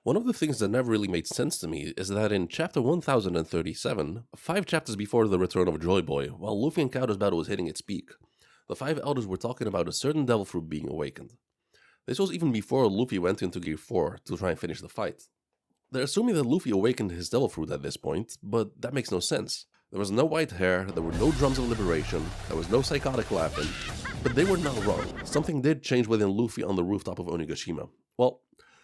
One of the things that never really made sense to me is that in chapter 1037, 5 chapters before the return of Joy Boy, while Luffy and Kaido's battle was hitting its peak, the 5 elders were talking about a certain devil fruit being awakened. This was even before Luffy went into Gear 4 to try and finish the fight. They're assuming that Luffy awakened his devil fruit at this point, but that makes no sense. There was no white hair, there were no drums of liberation, there was no psychotic laughing, but they were not wrong. Something did change within Luffy on the rooftop of Onigashima. Well,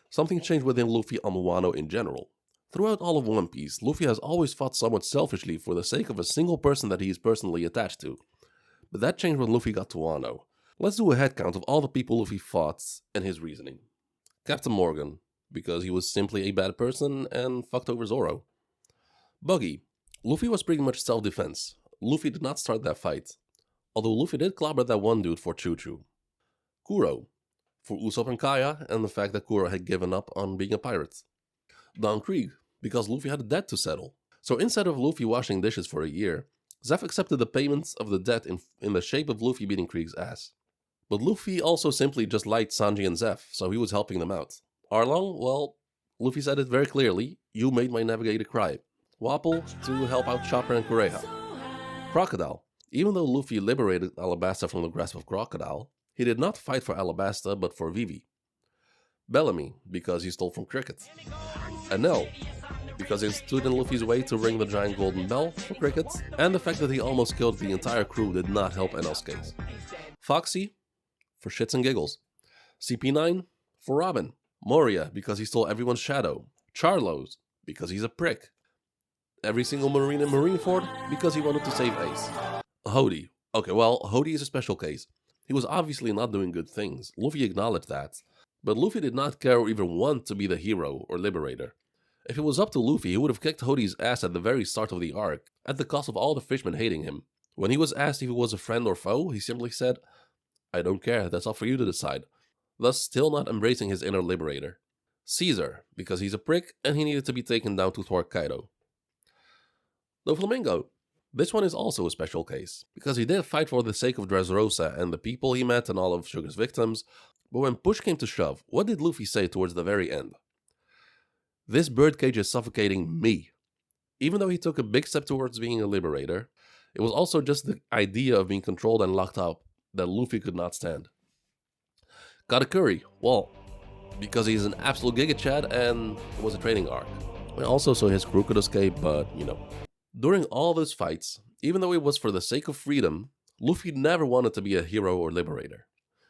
something changed within Luffy on Wano in general. Throughout all of One Piece, Luffy has always fought somewhat selfishly for the sake of a single person that he is personally attached to. But that changed when Luffy got to Wano. Let's do a headcount of all the people Luffy fought and his reasoning. Captain Morgan, because he was simply a bad person and fucked over Zoro. Buggy, Luffy was pretty much self-defense. Luffy did not start that fight, although Luffy did clobber that one dude for Choo Choo. Kuro, for Usopp and Kaya and the fact that Kuro had given up on being a pirate. Don Krieg, because Luffy had a debt to settle. So instead of Luffy washing dishes for a year, Zeph accepted the payments of the debt in the shape of Luffy beating Krieg's ass. But Luffy also simply just liked Sanji and Zeph, so he was helping them out. Arlong, well, Luffy said it very clearly, you made my navigator cry. Wapol, to help out Chopper and Kureha. Crocodile, even though Luffy liberated Alabasta from the grasp of Crocodile, he did not fight for Alabasta, but for Vivi. Bellamy, because he stole from Cricket. Enel, because he stood in Luffy's way to ring the giant golden bell for Cricket, and the fact that he almost killed the entire crew did not help Enel's case. Foxy, for shits and giggles. CP9, for Robin. Moria, because he stole everyone's shadow. Charlos, because he's a prick. Every single Marine in Marineford, because he wanted to save Ace. Hody. Okay, well, Hody is a special case. He was obviously not doing good things. Luffy acknowledged that. But Luffy did not care or even want to be the hero or liberator. If it was up to Luffy, he would have kicked Hody's ass at the very start of the arc, at the cost of all the fishmen hating him. When he was asked if he was a friend or foe, he simply said, I don't care, that's up for you to decide. Thus still not embracing his inner liberator. Caesar, because he's a prick and he needed to be taken down to thwart Kaido. Doflamingo. This one is also a special case, because he did fight for the sake of Dressrosa and the people he met and all of Sugar's victims, but when push came to shove, what did Luffy say towards the very end? This birdcage is suffocating me. Even though he took a big step towards being a liberator, it was also just the idea of being controlled and locked up that Luffy could not stand. Katakuri, well, because he's an absolute Giga Chad and it was a training arc. We also saw his crew could escape, but During all those fights, even though it was for the sake of freedom, Luffy never wanted to be a hero or liberator.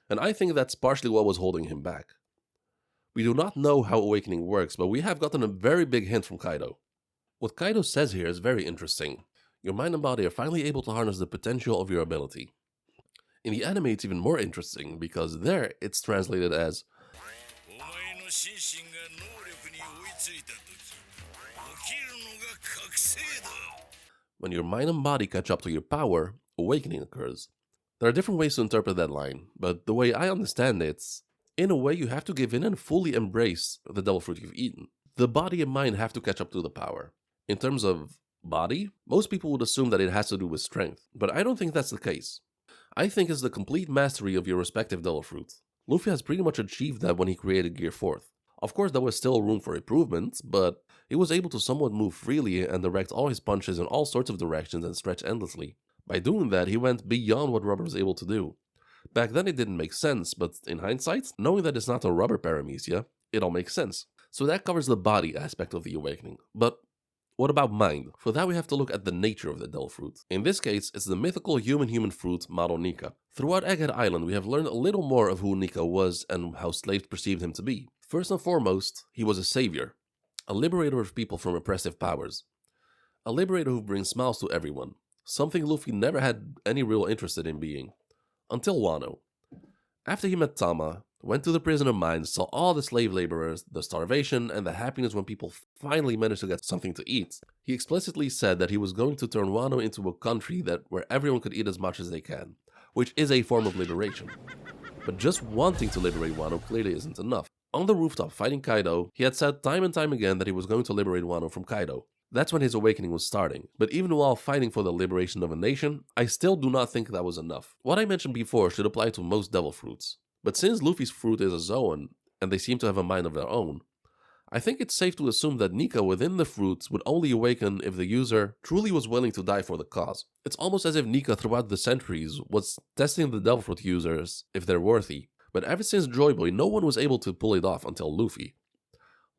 And I think that's partially what was holding him back. We do not know how awakening works, but we have gotten a very big hint from Kaido. What Kaido says here is very interesting. Your mind and body are finally able to harness the potential of your ability. In the anime it's even more interesting, because there it's translated as when your mind and body catch up to your power, awakening occurs. There are different ways to interpret that line, but the way I understand it, in a way you have to give in and fully embrace the devil fruit you've eaten. The body and mind have to catch up to the power. In terms of body, most people would assume that it has to do with strength, but I don't think that's the case. I think it's the complete mastery of your respective devil fruit. Luffy has pretty much achieved that when he created Gear 4th. Of course, there was still room for improvement, but he was able to somewhat move freely and direct all his punches in all sorts of directions and stretch endlessly. By doing that, he went beyond what Rubber was able to do. Back then it didn't make sense, but in hindsight, knowing that it's not a Rubber paramecia, it all makes sense. So that covers the body aspect of the awakening. But what about mind? For that we have to look at the nature of the devil fruit. In this case, it's the mythical human fruit model Nika. Throughout Egghead Island, we have learned a little more of who Nika was and how slaves perceived him to be. First and foremost, he was a savior. A liberator of people from oppressive powers. A liberator who brings smiles to everyone. Something Luffy never had any real interest in being. Until Wano. After he met Tama, went to the prison of mines, saw all the slave laborers, the starvation, and the happiness when people finally managed to get something to eat, he explicitly said that he was going to turn Wano into a country where everyone could eat as much as they can, which is a form of liberation. But just wanting to liberate Wano clearly isn't enough. On the rooftop fighting Kaido, he had said time and time again that he was going to liberate Wano from Kaido. That's when his awakening was starting. But even while fighting for the liberation of a nation, I still do not think that was enough. What I mentioned before should apply to most devil fruits. But since Luffy's fruit is a Zoan, and they seem to have a mind of their own, I think it's safe to assume that Nika within the fruits would only awaken if the user truly was willing to die for the cause. It's almost as if Nika throughout the centuries was testing the Devil Fruit users if they're worthy. But ever since Joy Boy, no one was able to pull it off until Luffy.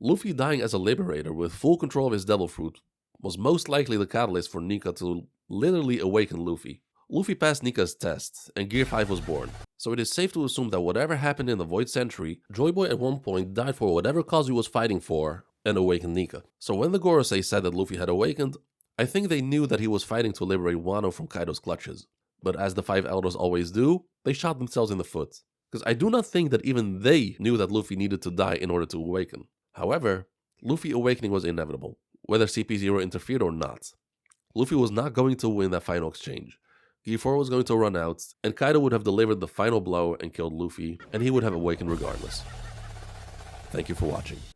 Luffy dying as a liberator with full control of his Devil Fruit was most likely the catalyst for Nika to literally awaken Luffy. Luffy passed Nika's test, and Gear 5 was born. So it is safe to assume that whatever happened in the Void Century, Joy Boy at one point died for whatever cause he was fighting for, and awakened Nika. So when the gorosei said that Luffy had awakened, I think they knew that he was fighting to liberate Wano from Kaido's clutches. But as the 5 elders always do, they shot themselves in the foot. Because I do not think that even they knew that Luffy needed to die in order to awaken. However, Luffy awakening was inevitable, whether CP0 interfered or not. Luffy was not going to win that final exchange. Gear 4 was going to run out, and Kaido would have delivered the final blow and killed Luffy, and he would have awakened regardless. Thank you for watching.